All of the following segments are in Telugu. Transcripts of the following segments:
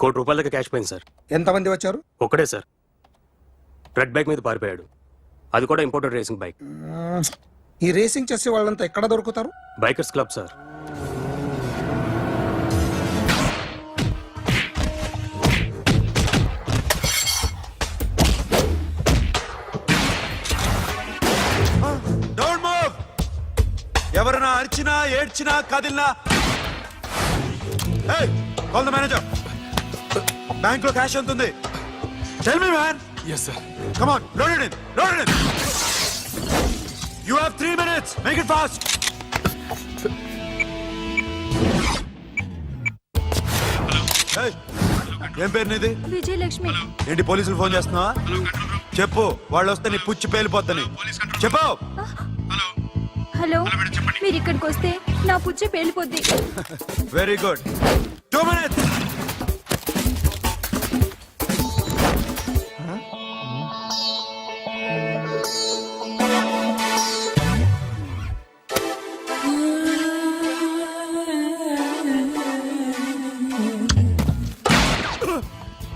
₹1 కోటి దాకా క్యాష్ పోయింది సార్. ఎంతమంది వచ్చారు? ఒక్కడే సార్. రెడ్ బైక్ మీద పారిపోయాడు. అది కూడా ఇంపోర్టెడ్ రేసింగ్ బైక్. ఈ రేసింగ్ చేసే వాళ్ళంతా ఎక్కడ దొరుకుతారు? Bikers club sir. Don't move. ఎవరైనా అరిచినా ఏడ్చినా కదిలినా కాల్ ద మేనేజర్. బ్యాంక్ లో క్యాష్ ఎంత ఉంది? Tell me man. Yes sir. Come on, load it in, load it in. You have 3 minutes. Make it fast. ఏం పేరు నీది? విజయలక్ష్మి. ఏంటి పోలీసులు ఫోన్ చేస్తున్నావా? చెప్పు, వాళ్ళు వస్తే నీ పుచ్చి పేలిపోద్దని చెప్పు. హలో, మీరు ఇక్కడికి వస్తే నా పుచ్చ పేలిపోద్ది. Very good. 2 minutes.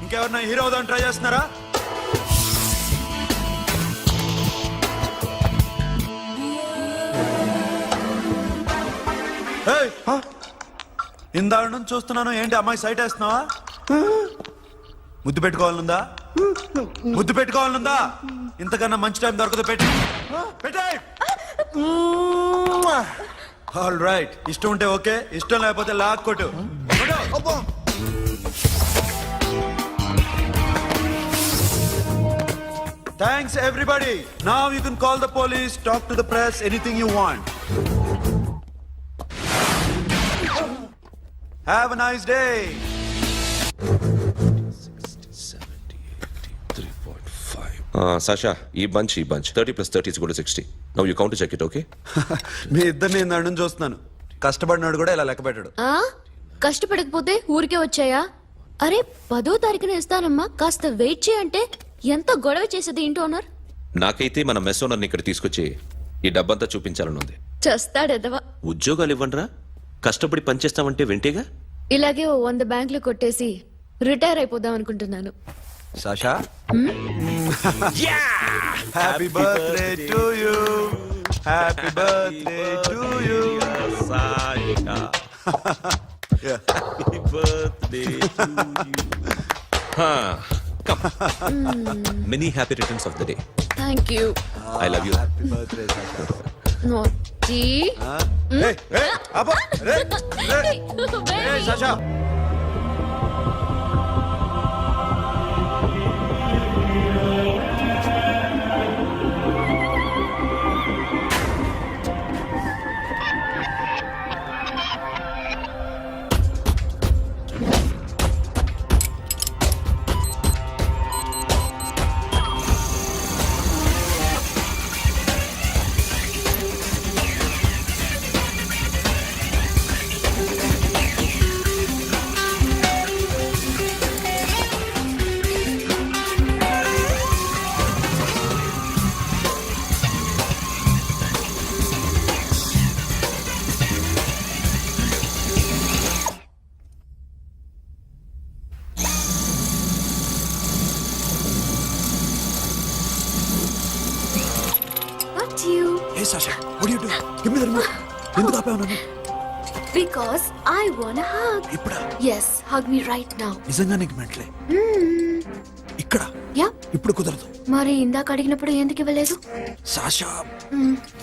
ఇంకెవరన్నా హీరో అవుదాం ట్రై చేస్తున్నారా? ఇందాక నుంచి చూస్తున్నాను, ఏంటి అమ్మాయి సైట్ వేస్తున్నావా? ముద్దు పెట్టుకోవాలనుందా? ముద్దు పెట్టుకోవాలనుందా? ఇంతకన్నా మంచి టైం దొరకదు. పెట్టే. ఆల్ రైట్, ఇష్టం ఉంటే ఓకే, ఇష్టం లేకపోతే లాక్ కొట్టు. Thanks everybody. Now you can call the police, talk to the press, anything you want. Have a nice day. 'Sasha, ఈ bunch 30 + 30 = 60. Now you count to check it, okay? మీ ఇద్దరిని ఇందాక నుంచి చూస్తున్నాను. కష్టపడినాడు కూడా ఇలా లెక్క పెట్టాడు. కష్టపడకపోతే ఊరికే వచ్చాయా? అరే 10వ తారీఖున ఇస్తానమ్మా, కాస్త వెయిట్ చేయంటే ఎంత గొడవ చేసేది ఇంటి ఓనర్. నాకైతే మన మెస్ ఓనర్ని ఇక్కడ తీసుకొచ్చి ఈ డబ్బంతా చూపించాలని ఉంది. చస్తాడెదవా. ఉద్యోగాలు ఇవ్వండిరా, కష్టపడి పనిచేస్తామంటే వింటేగా. ఇలాగే 100 బ్యాంకులు కొట్టేసి రిటైర్ అయిపోదాం అనుకుంటున్నాను. Sasha? Happy birthday to you. Happy birthday to you. Sasha. Happy birthday to you. Come. Many happy returns of the day. Thank you. I love you. Happy birthday, Sasha. Naughty. Hey, Abba. Hey, Sasha. Hey Sasha, what are you doing? Give me the remote. ఎందుకు ఆపావు నన్ను? Because I want a hug. ఇప్పుడా? Yes, hug me right now. నిజంగా నీకు మెంటలే? ఇక్కడ? Yeah. ఇప్పుడు కుదరదు. మరి ఇందాక అడిగినప్పుడు ఎందుకు ఇవ్వలేదు? Sasha,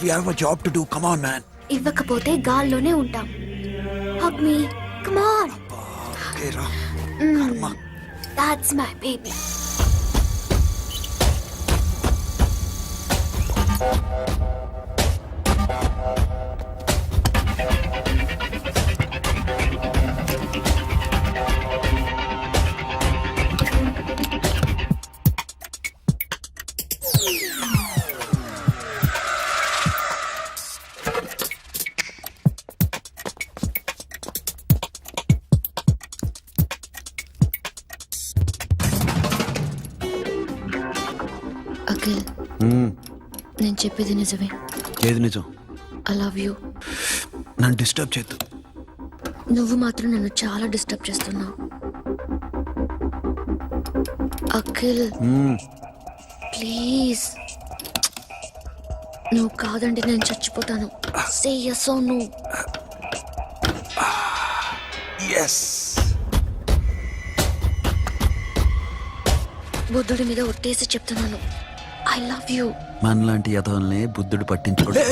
we have a job to do. Come on, man. ఇవ్వకపోతే గాల్లోనే ఉంటాం. Hug me. Come on. Okay, రా. కర్మ. That's my baby. అఖిల్, నేను చెప్పేది నిజమే. ఏది నిజం? I love you. నన్ను డిస్టర్బ్ చేయొద్దు. నువ్వు మాత్రం నన్ను చాలా డిస్టర్బ్ చేస్తున్నావు. అఖిల్ ప్లీజ్ నువ్వు కాదండి నేను చచ్చిపోతాను సే yes or no. ఎస్. బుద్ధుడి మీద ఒట్టేసి చెప్తున్నాను ఐ లవ్ యూ. మనలాంటి యథోల్ని బుద్ధుడు పట్టించుకోడు.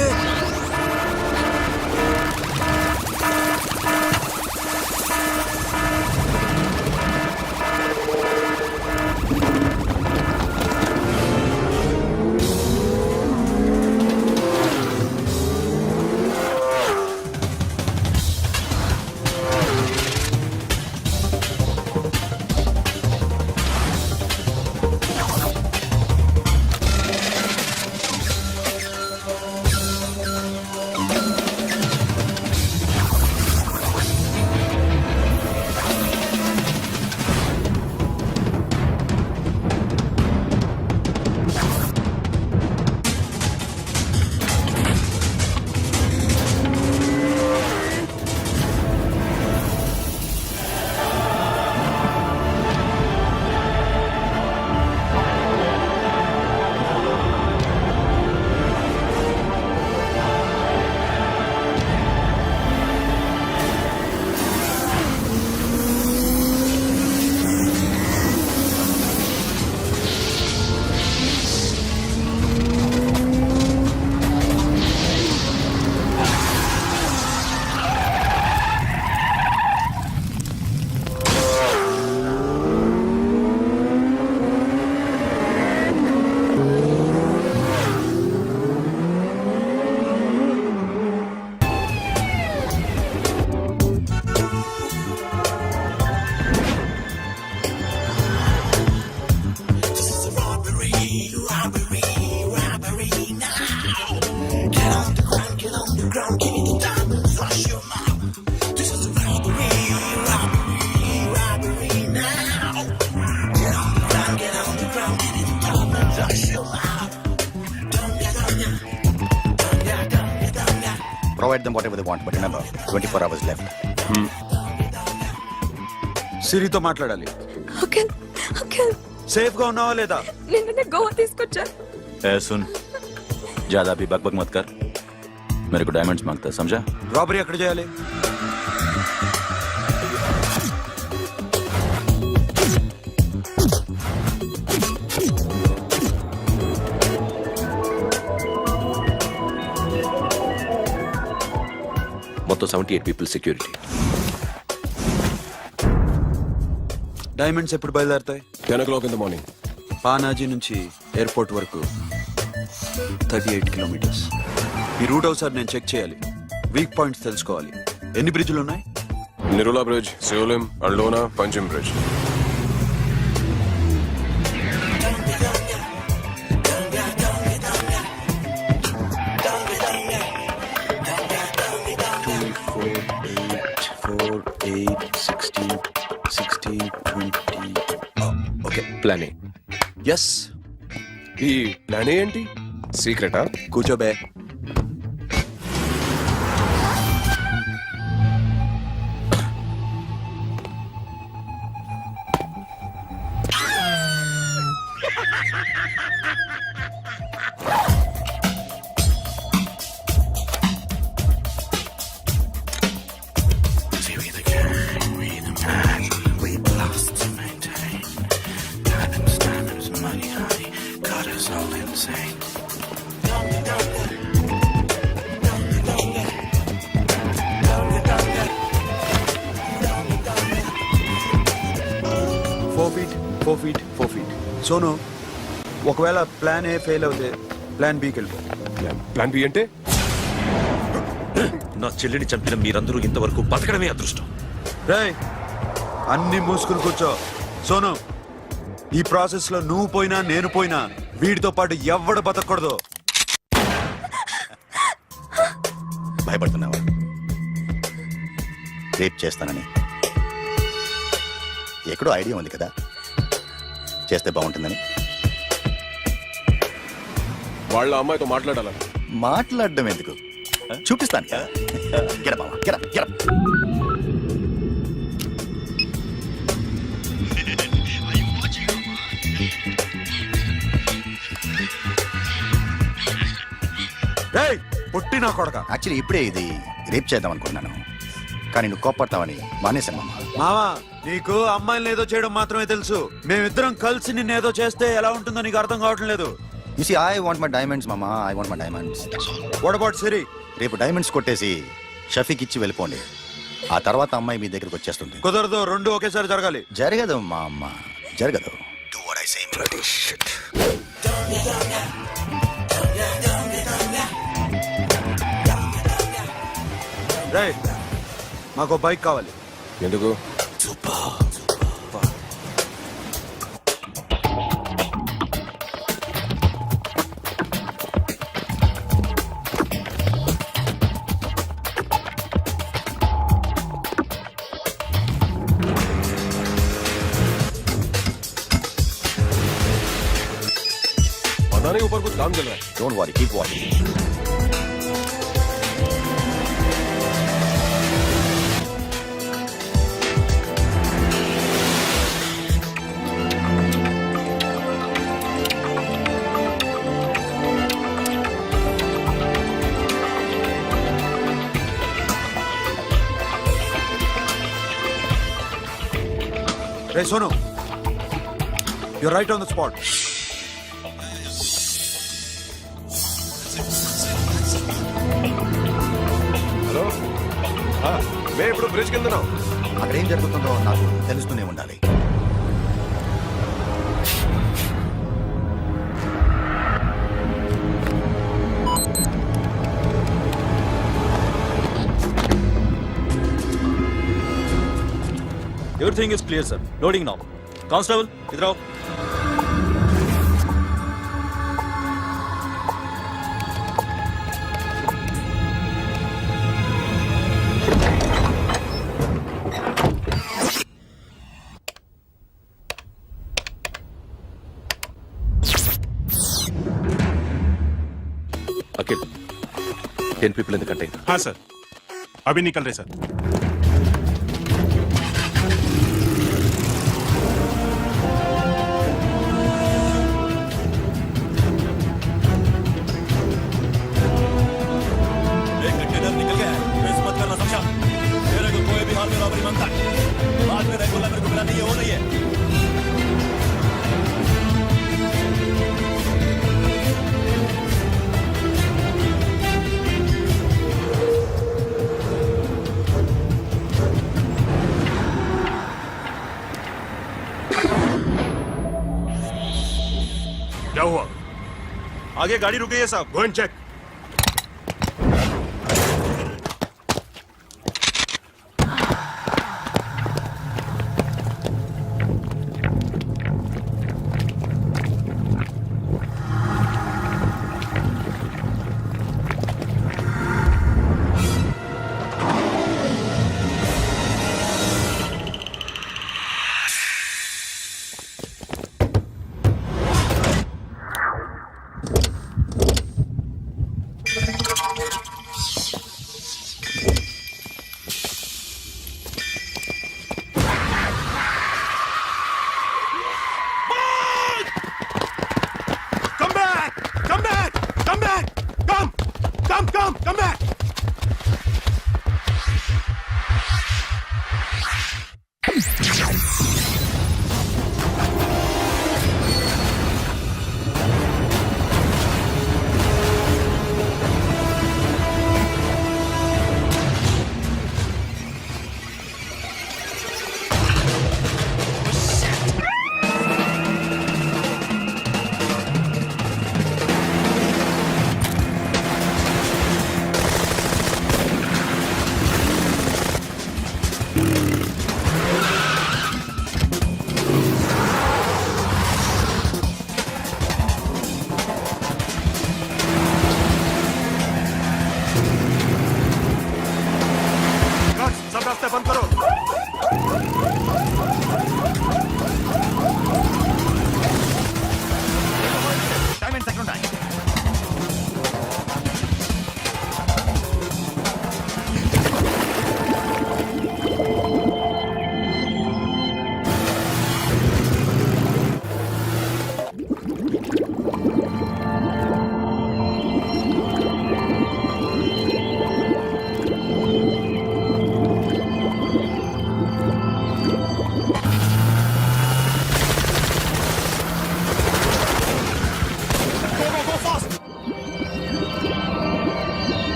Provide them whatever they want, but remember, 24 hours left. సిరితో మాట్లాడాలి. అఖిల్ అఖిల్ సేఫ్ గా ఉన్నావా లేదా? నిన్న గోవా తీసుకొచ్చారు. ए सुन, ज्यादा भी बकबक मत कर. मेरे को डायमंड्स मांगता है, समझा? రాబరీ ఎక్కడ చేయాలి? మొత్తం 78 పీపుల్ సెక్యూరిటీ. డైమండ్స్ ఎప్పుడు బయలుదేరుతాయి? 10 o'clock in the morning. Panaji నుంచి ఎయిర్పోర్ట్ వరకు 38 కిలోమీటర్స్. ఈ రూట్ ఒకసారి నేను చెక్ చేయాలి. వీక్ పాయింట్స్ తెలుసుకోవాలి. ఎన్ని బ్రిడ్జ్లు ఉన్నాయి? Nirula Bridge, Seolim, Aldona, Panjim Bridge. Okay, plan A. Yes. ఈ ప్లాన్ ఏంటి? సీక్రెటా? కూర్చోబే. Four feet. సోను, ఒకవేళ ప్లాన్ ఏ ఫెయిల్ అవుతే ప్లాన్ బికి వెళ్ళిపో. ప్లాన్ బి అంటే? నా చెల్లిని చంపిన మీరందరూ ఇంతవరకు బతకడమే అదృష్టం. రేయ్, అన్ని మూసుకుని కూర్చో. సోను, ఈ ప్రాసెస్ లో నువ్వు పోయినా నేను పోయినా వీడితో పాటు ఎవడు బతకూడదు. భయపడుతున్నావా? రేప్ చేస్తానని ఎక్కడో ఐడియా ఉంది కదా, చేస్తే బాగుంటుందని. వాళ్ళ అమ్మాయితో మాట్లాడాలని. మాట్లాడడం ఎందుకు, చూపిస్తాను. Get up, get up, get up. రేయ్ పొట్టి నా కొడక. యాక్చువల్లీ ఇప్పుడే ఇది రేప్ చేద్దాం అనుకున్నాను, కానీ నువ్వు కోప్పడతావని మానేశాను మామ. మావా నీకు అమ్మాయిని ఏదో చేయడం మాత్రమే తెలుసు. మేమిద్దరం కలిసి నిన్ను ఏదో చేస్తే ఎలా ఉంటుందో నీకు అర్థం కావటం లేదు. You see I want my diamonds మామ, I want my diamonds. What about Siri? రేపు డైమండ్స్ కొట్టేసి షఫీక్ ఇచ్చి వెళ్ళిపోండి, ఆ తర్వాత అమ్మాయి మీ దగ్గరికి వచ్చేస్తుంది. కుదరదు, రెండు ఒకేసారి జరగాలి. జరగదు మా అమ్మ, జరగదు. Do what I say. రేయ్ మాకు బైక్ కావాలి. ఎందుకు? पता नहीं ऊपर कुछ काम चल रहा है. Don't worry, keep watching. Ray Sonu, you right on the spot. Hello, మేము ఇప్పుడు బ్రిడ్జ్ కింద ఉన్నాం. అక్కడ ఏం జరుగుతుందో నాకు తెలుస్తూనే ఉండాలి. Everything is clear, sir. Loading now. Constable, इधर आओ. Akhil, 10 people in the container. हाँ सर, अभी निकल रहे सर. एक कंटेनर निकल गया है. मिस मत करना, समझा? मेरे को कोई भी हाल में रॉबरी मांगता है. बाद में रेगुलर मेरे को मिला नहीं है, वो नहीं है. क्या हुआ? आगे गाड़ी रुक गई है साहब. Go and check. Come back!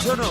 కూర్చోను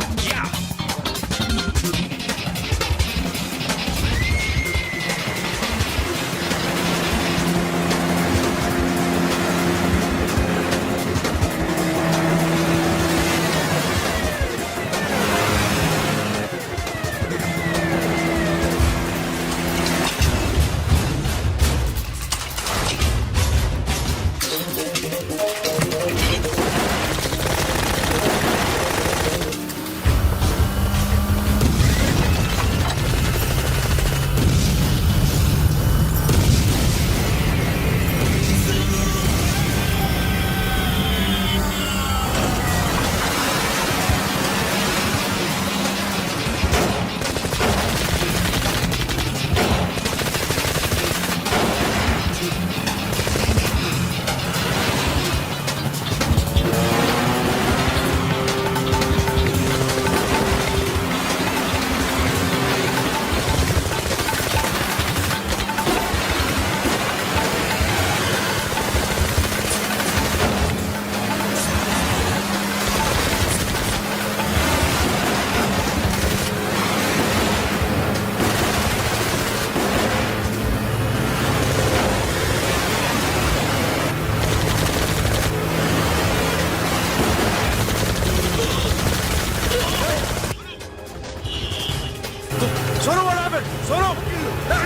सोनू what happened? सोनू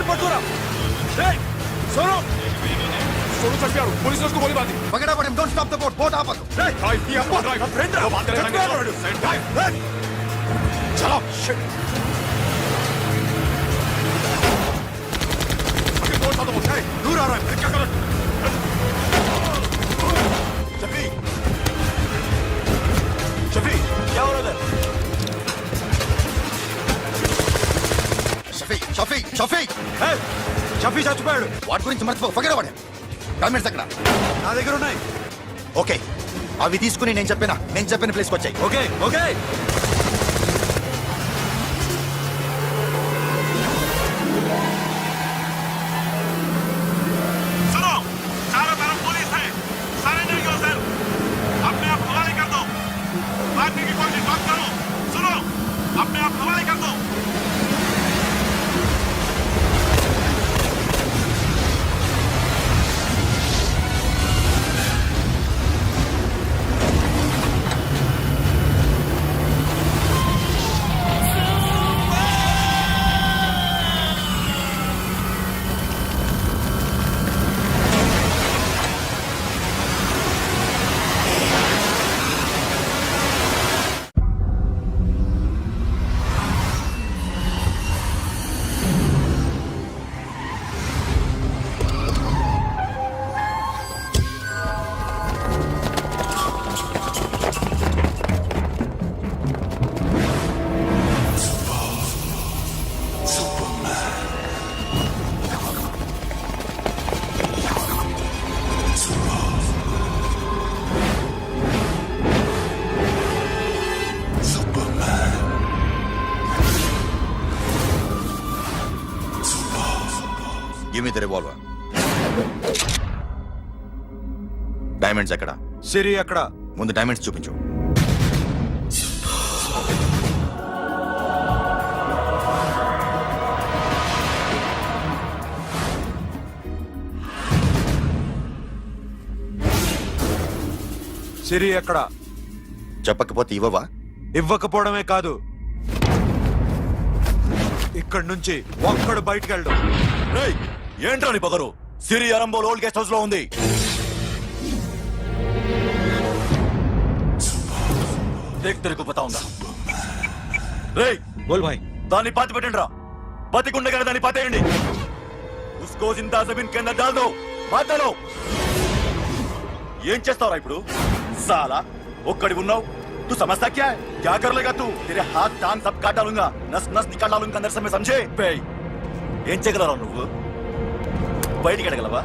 पटूरा सोनू सोनू चढ़ गया पुलिस ने उसको गोली मार दी Forget about him. Don't stop the boat. Boat ఆపదు. चलो shit दूर आ रहा है. क्या कर शफी शफी क्या हो रहा है షఫీ షఫీ చచ్చిపోయాడు వాటి గురించి మర్చిపో. ఫగర్ అవ్వడం డాక్యుమెంట్స్ ఎక్కడ? నా దగ్గర ఉన్నాయి ఓకే, అవి తీసుకుని నేను చెప్పిన ప్లేస్కి వచ్చాయి. ఓకే ఓకే सुनो चारों तरफ पुलिस है सरेंडर योरसेल्फ अपने आप हवाले कर दो भागने की कोशिश मत करो सुनो अपने आप हवाले कर दो give me the revolver. Diamonds ఎక్కడ? సిరి అక్కడ ముందు డైమండ్స్ చూపించు. సిరి అక్కడ చెప్పకపోతే ఇవ్వవా? ఇవ్వకపోవడమే కాదు ఇక్కడి నుంచి ఒక్కడు బయటికి వెళ్ళడం ఏంట్రా నీ పొగరు? సిరి అరంబోల్ ఓల్డ్ గెస్ట్ హౌస్ లో ఉంది. దేక్ తెరకు పతా ఉందా? రేయ్ बोल भाई దాన్ని పాతి పెట్టండి రా. బతికుండగానే దాన్ని పాతేయండి. ఉస్కో జిందా జమీన్ కింద డాల్ దో. మాటలో ఏం చేస్తావురా ఇప్పుడు? సాలా ఒక్కడి ఉన్నావు. तू समझता क्या है? क्या कर लेगा तू? तेरे हाथ टांग सब काट डालूंगा, नस नस निकाल डालूंगा अंदर से, मैं समझे? ఏం చేయగలరా నువ్వు? బయటికి వెళ్ళగలవా?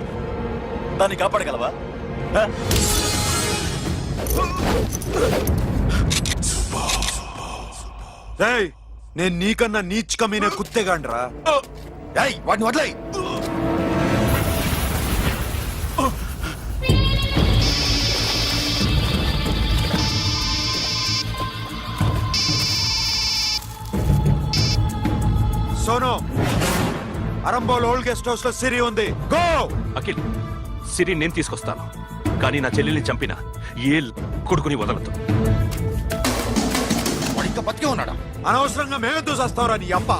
దాన్ని కాపాడగలవా? నేను నీకన్నా నీచ్ కమీనే కుత్తేగాండ్రా. వాటిని వదిలేయ్. ఆరంభంలో ఓల్డ్ గెస్ట్ హౌస్ లో సిరి ఉంది. గో. అఖిల్ సిరి నేను తీసుకొస్తాను, కానీ నా చెల్లెల్ని చంపిన ఏ కొడుకుని వదలదు. వాడు ఇంకా బతికే ఉన్నాడా? అనవసరంగా మేమెందుకు చేస్తావురా నీ అప్ప?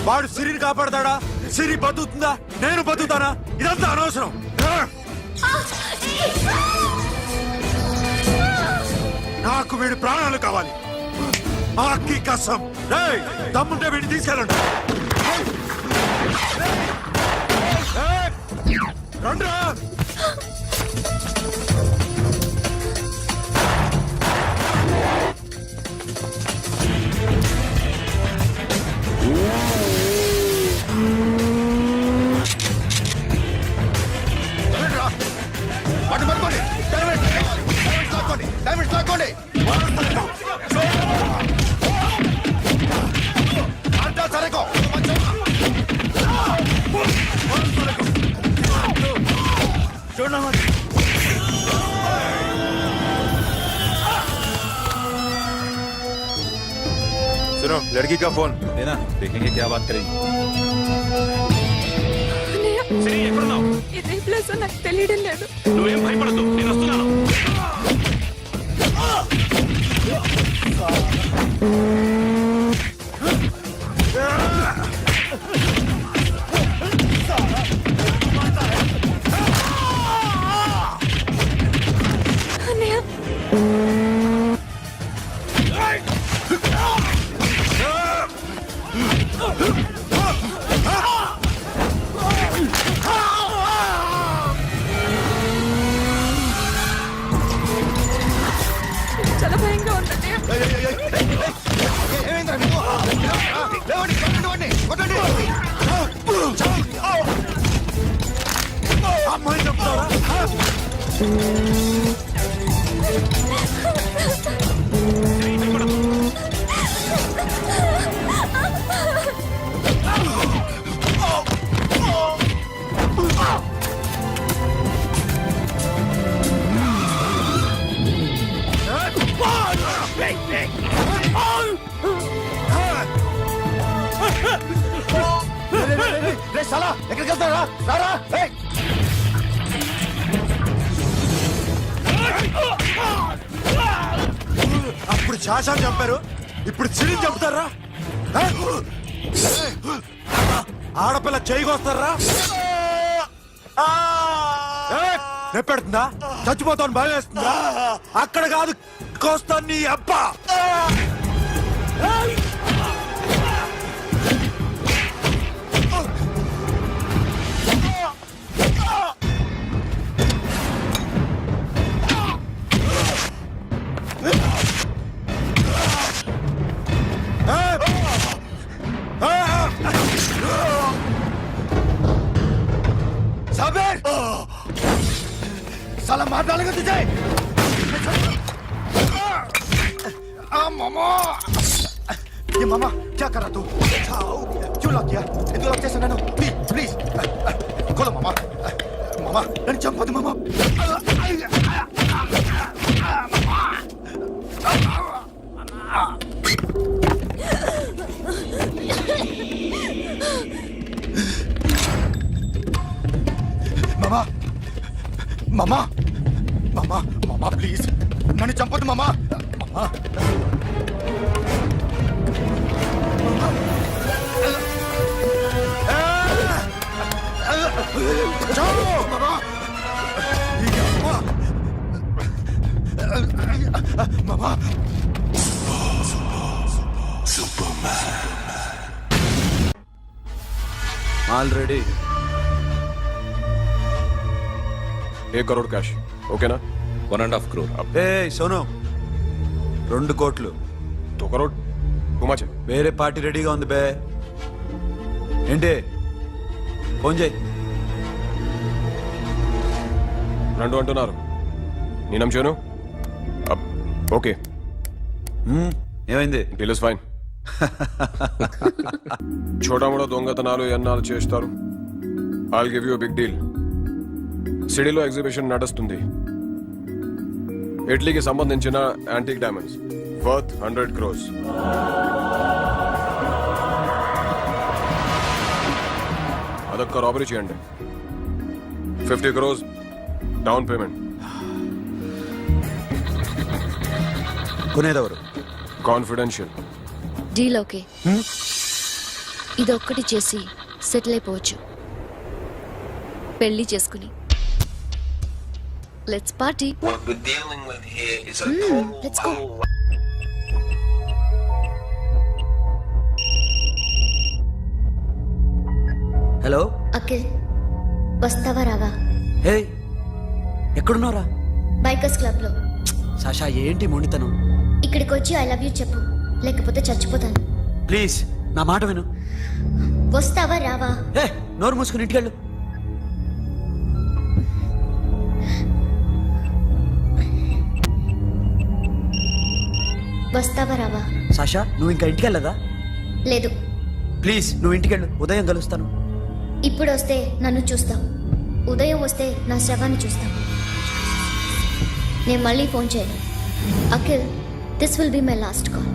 వాడు సిరిని కాపాడతాడా? సిరి బతుకుతుందా? నేను బతుకుతానా? ఇదంతా అనవసరం. నాకు వీడి ప్రాణాలు కావాలి. ఆకి కసం. రేయ్, దమ్ముంటే వీడిని తీసుకెళ్ళండి. ఏయ్, రండ్రా. వాడిని పట్టుకోండి. డైమండ్స్ లాక్కోండి. డైమండ్స్ లాక్కోండి. అంతా సరేకో. सुनो, लड़की का फोन देना, देखेंगे क्या बात करेंगे. సిరి ఎక్కడున్నావు? ఇదే ప్లేస్ నాకు తెలియడం లేదు. నువ్వేం భయపడద్దు, నేను వస్తున్నాను. అన్నయ్య చాలా భయంగా ఉంది అన్నయ్య. ఏమైందిరా నీకు? లేవండి, కొట్టండి, కొట్టండి. అమ్మాయి చెప్తారా? రే సాలా, ఎక్కడికి వెళ్తారా? రారా. ఏయ్. అప్పుడు శాసనం చంపారు, ఇప్పుడు సిరిని చంపుతారా? ఆడపిల్ల చేయకొస్తారా? నెప్పెడుతుందా? చచ్చిపోతాను భయం వేస్తుందా? అక్కడ కాదు, కోస్తాను నీ అబ్బా. साबिर! साला मार डालेगा तुझे। मामा, ये मामा क्या कर रहा तू? क्यों लॉक किया? ये तो लॉक जैसा ना, प्लीज प्लीज खोलो मामा. मामा नन्ही चंपదు मामा. మామా మామా మామా మామా ప్లీజ్ నన్ను చంపొద్దు మామా. మామా మామా ఆల్రెడీ 1 crore క్యాష్ ఓకేనా? 1.5 crore. ఏ సోను 2 కోట్లు 2 crore టూ మచ్. వేరే పార్టీ రెడీగా ఉంది బే. ఏంటి ఫోన్ చేయి. 2 అంటున్నారు, నేను నమ్మాను. ఓకే, ఏమైంది? Deal is fine. చోటా మోటా దొంగతనాలు ఎన్నాళ్ళు చేస్తారు? I'll give you big deal. సిటీలో ఎగ్జిబిషన్ నడుస్తుంది. ఇటలీకి సంబంధించిన యాంటిక్ డైమండ్స్ వర్త్ 100 crores. అదొక్క రాబరీ చేయండి. 50 crores డౌన్ పేమెంట్. కొనేదెవరు? కాన్ఫిడెన్షియల్. Deal okay. ఇదొక్కటి చేసి సెటిల్ అయిపోవచ్చు. పెళ్లి చేసుకుని let's party. Let's go. Hello Akhil వస్తావా రావా? హే, ఎక్కడున్నారా? బైకర్స్ క్లబ్ లో. సాషా, ఏంటి మొండితనం? ఇక్కడికి వచ్చి ఐ లవ్ యూ చెప్పు, లేకపోతే చచ్చిపోతాను. ప్లీజ్ నా మాట విను. వస్తావా రావా? హే, నోరు మూసుకుని ఇంటికెళ్ళు. వస్తావా రావా? సాషా, నువ్వు ఇంకా ఇంటికెళ్ళదా? లేదు. ప్లీజ్ నువ్వు ఇంటికెళ్ళు, ఉదయం కలుస్తాను. ఇప్పుడు వస్తే నన్ను చూస్తాం, ఉదయం వస్తే నా శవాన్ని చూస్తాం. నేను మళ్ళీ ఫోన్ చేయను. Akhil, this will be my last call.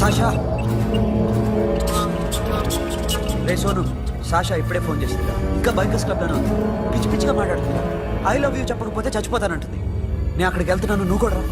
Sasha, ray Sonu, Sasha ఇప్పుడే ఫోన్ చేసిందా? ఇంకా బైకర్స్ క్లబ్ లోనే ఉంది. పిచ్చి పిచ్చిగా మాట్లాడుతుందా? ఐ లవ్ యూ చెప్పకపోతే చచ్చిపోతానంటుంది. నేను అక్కడికి వెళ్తున్నాను, నువ్వు కూడా రా.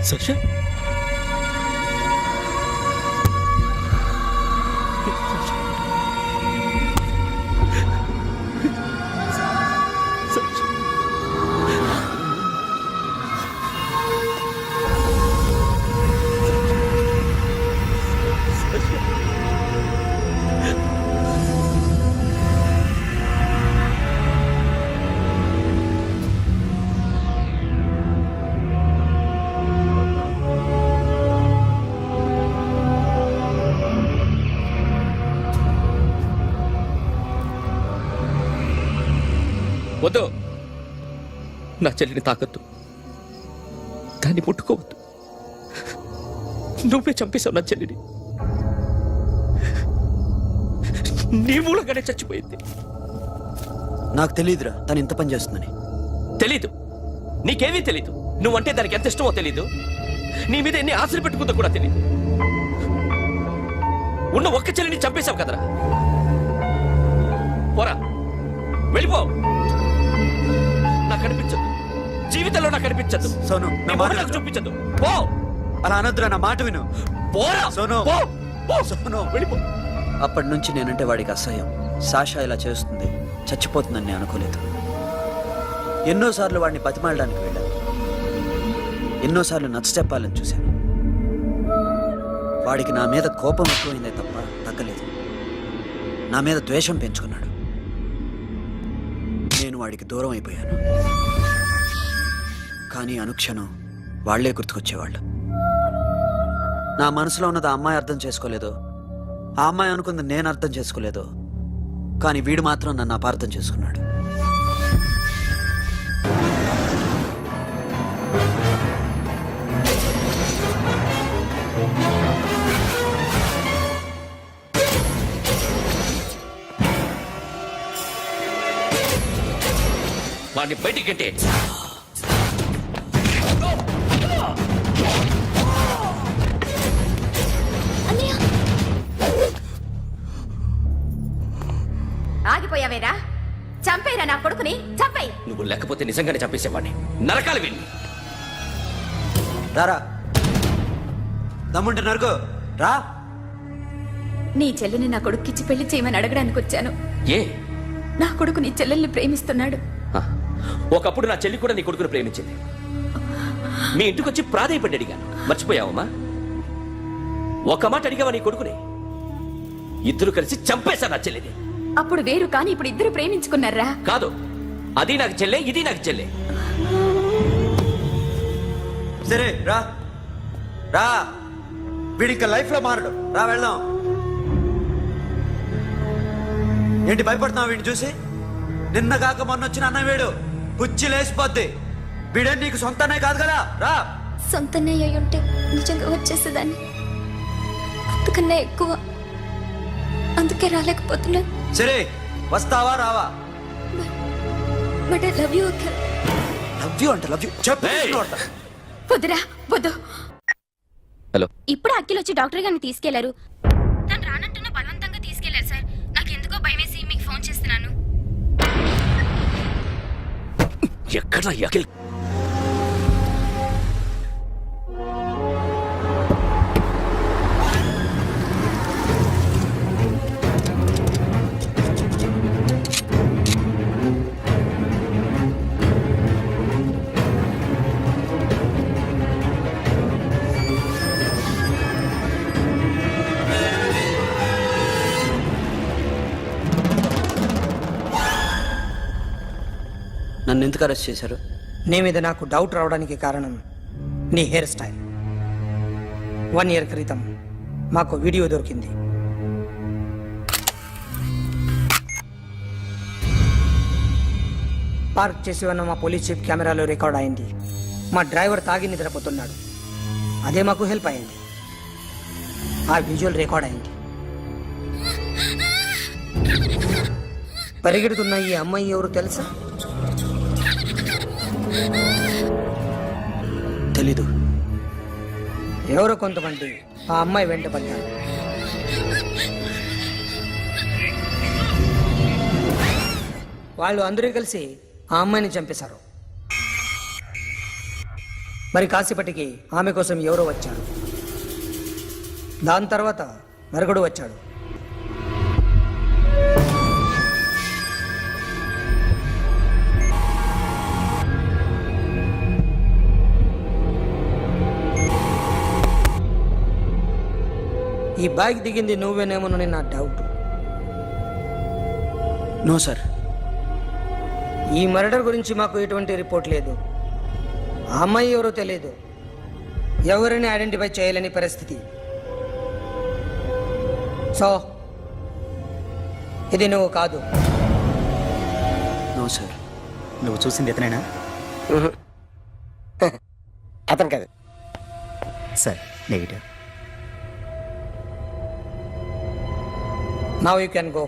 Sasha? వద్దు, నా చెల్లిని తాకద్దు, దాన్ని ముట్టుకోవద్దు. నువ్వే చంపేశావు నా చెల్లిని. నీ మూలంగానే చచ్చిపోయింది. నాకు తెలియదురా తను ఇంత పని చేస్తుందని. తెలీదు, నీకేమీ తెలీదు. నువ్వంటే దానికి ఎంత ఇష్టమో తెలీదు. నీ మీద ఎన్ని ఆశలు పెట్టుకుందో కూడా తెలీదు. ఉన్న ఒక్క చెల్లిని చంపేశావు కదరా. పోరా, వెళ్ళిపో. నాకు కనిపించదు, జీవితంలో నాకు కనిపించదు. సోను, నీ మొహం నాకు చూపించదు. పో. అలా అనొద్దురా, నా మాట విను. పోరా సోను. పో. పో. సోను, వెళ్ళిపో. అప్పటి నుంచి నేనంటే వాడికి అసహ్యం. సాషా ఇలా చేస్తుంది, చచ్చిపోతుందని నేను అనుకోలేదు. ఎన్నోసార్లు వాడిని బతిమాలడానికి వెళ్ళాను, ఎన్నోసార్లు నచ్చ చెప్పాలని చూశాను. వాడికి నా మీద కోపం ఎక్కువైందే తప్ప తగ్గలేదు. నా మీద ద్వేషం పెంచుకున్నాడు. నేను వాడికి దూరం అయిపోయాను. కానీ అనుక్షణం వాళ్లే గుర్తుకొచ్చేవాళ్ళు. నా మనసులో ఉన్నది ఆ అమ్మాయి అర్థం చేసుకోలేదో, ఆ అమ్మాయి అనుకుంది నేను అర్థం చేసుకోలేదో, కానీ వీడు మాత్రం నన్ను అపార్థం చేసుకున్నాడు. వాడిని బయటికి గంటే. ఆగిపోయావేరా? చంపేరా నా కొడుకుని, చంపేయ్. నువ్వు లేకపోతే నిజంగానే చంపేసేవాడిని. నరకాలి వీడిని. రారా, దమ్ముంటే నరుకు రా. నీ చెల్లిని నా కొడుక్కిచ్చి పెళ్లి చేయమని అడగడానికి వచ్చాను. ఏ నా కొడుకు నీ చెల్లెల్ని ప్రేమిస్తున్నాడు. హ, ఒకప్పుడు నా చెల్లి కూడా నీ కొడుకును ప్రేమించింది. మీ ఇంటికి వచ్చి ప్రాధేయపడి అడిగాను, మర్చిపోయావమ్మా? ఒక మాట అడిగావా నీ కొడుకుని? ఇద్దరు కలిసి చంపేశారు నా చెల్లిని. అప్పుడు వేరు, కానీ ఇప్పుడు ఇద్దరు ప్రేమించుకున్నారా? కాదు, అది నాకు చెల్లె, ఇది నాకు చెల్లె. సరే రా రా, వీడి ఇంకా లైఫ్ లో మారడు. రా వెళ్దాం. ఏంటి భయపడుతున్నావు వీడిని చూసి? నిన్న కాక మొన్న వచ్చిన అన్న వీడు పుచ్చి లేచిపోద్ది. వీడే నీకు సొంతనే కాదు కదా. రా. సొంతనే అయి ఉంటే నిజంగా వచ్చేసేదాన్ని. అంతకన్నా ఎక్కువ, అందుకే రాలేకపోతున్నాను. సరే వస్తావా రావా? But I love you Akhil. Love you అంటే లవ్ యూ చెప్పు. ఏయ్! వద్దురా, వద్దు. హలో, ఇప్పుడు అఖిల్ వచ్చి డాక్టర్ గారిని తీసుకెళ్లారు. తను రానంటున్న బలవంతంగా తీసుకెళ్లారు సార్. నాకు ఎందుకో భయమేసి మీకు ఫోన్ చేస్తున్నాను. ఎక్కడ అఖిల్? నన్ను ఎందుకు అరెస్ట్ చేశారు? నీ మీద నాకు డౌట్ రావడానికి కారణం నీ హెయిర్ స్టైల్. 1 year క్రితం మాకు వీడియో దొరికింది. పార్క్ చేసి ఉన్న మా పోలీస్ జీప్ కెమెరాలో రికార్డ్ అయింది. మా డ్రైవర్ తాగి నిద్రపోతున్నాడు. అదే మాకు హెల్ప్ అయింది. ఆ విజువల్ రికార్డ్ అయింది. పరిగెడుతున్న ఈ అమ్మాయి ఎవరు తెలుసా? తెలీదు. ఎవరో కొంతమంది ఆ అమ్మాయి వెంట పడ్డారు. వాళ్ళు అందరూ కలిసి ఆ అమ్మాయిని చంపేశారు. మరి కాసేపటికి ఆమె కోసం ఎవరో వచ్చారు. దాని తర్వాత మరొకడు వచ్చాడు. ఈ బైక్ దిగింది నువ్వేనేమోనని నా డౌట్. No sir. ఈ మర్డర్ గురించి మాకు ఎటువంటి రిపోర్ట్ లేదు. ఆ అమ్మాయి ఎవరో తెలియదు. ఎవరిని ఐడెంటిఫై చేయలేని పరిస్థితి. సో ఇది నువ్వు కాదు. No sir. నువ్వు చూసింది ఎతనైనా? అతను కాదు. Sir negative. Now you can go.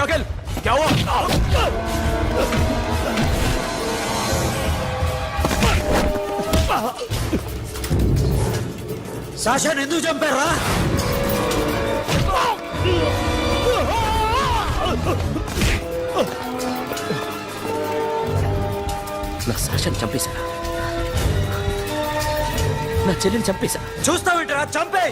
Akhil, क्या हुआ? సాషాని ఎందుకు చంపారా? నా సాషాన్ని చంపేశారా? నా చెల్లిని చంపేశా. చూస్తావేంటరా? చంపే.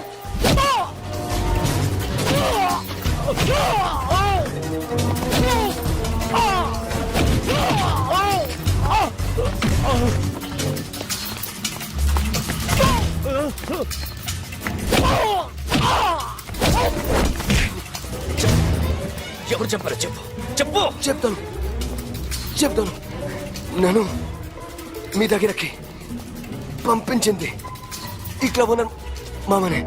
ఎవరు చంపారో చెప్పు, చెప్పు. చెప్తాను. నన్ను మీ దగ్గరకి పంపించింది ఇట్లా ఉన్న మామనే.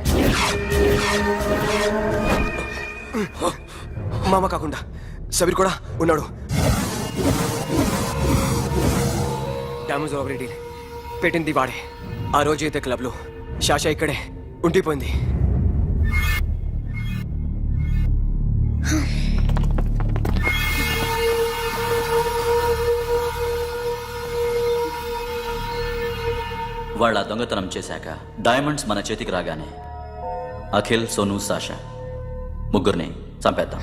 మామ కాకుండా సబీర్ కూడా ఉన్నాడు. డ్యామేజ్ ఒకటి పెట్టింది వాడే. ఆ రోజు అయితే క్లబ్లో షాషా ఇక్కడే ఉండిపోయింది. వాళ్ళ దొంగతనం చేశాక డైమండ్స్ మన చేతికి రాగానే అఖిల్, సోను, సాషా ముగ్గురిని చంపేద్దాం.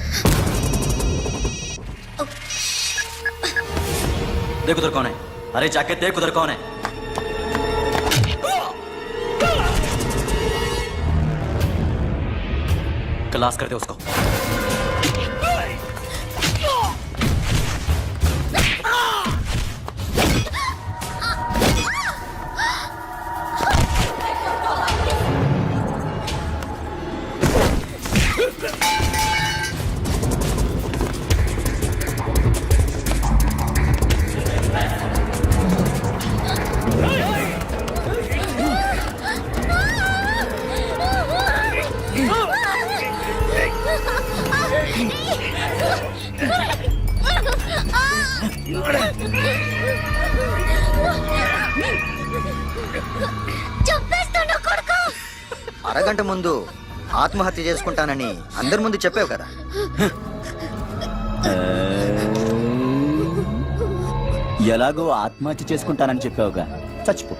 देख उधर कौन है? अरे जाके देख उधर कौन है? क्लास कर दे उसको. అరగంట ముందు ఆత్మహత్య చేసుకుంటానని అందరి ముందు చెప్పావు కదా. ఎలాగో ఆత్మహత్య చేసుకుంటానని చెప్పావుగా, చచ్చిపో.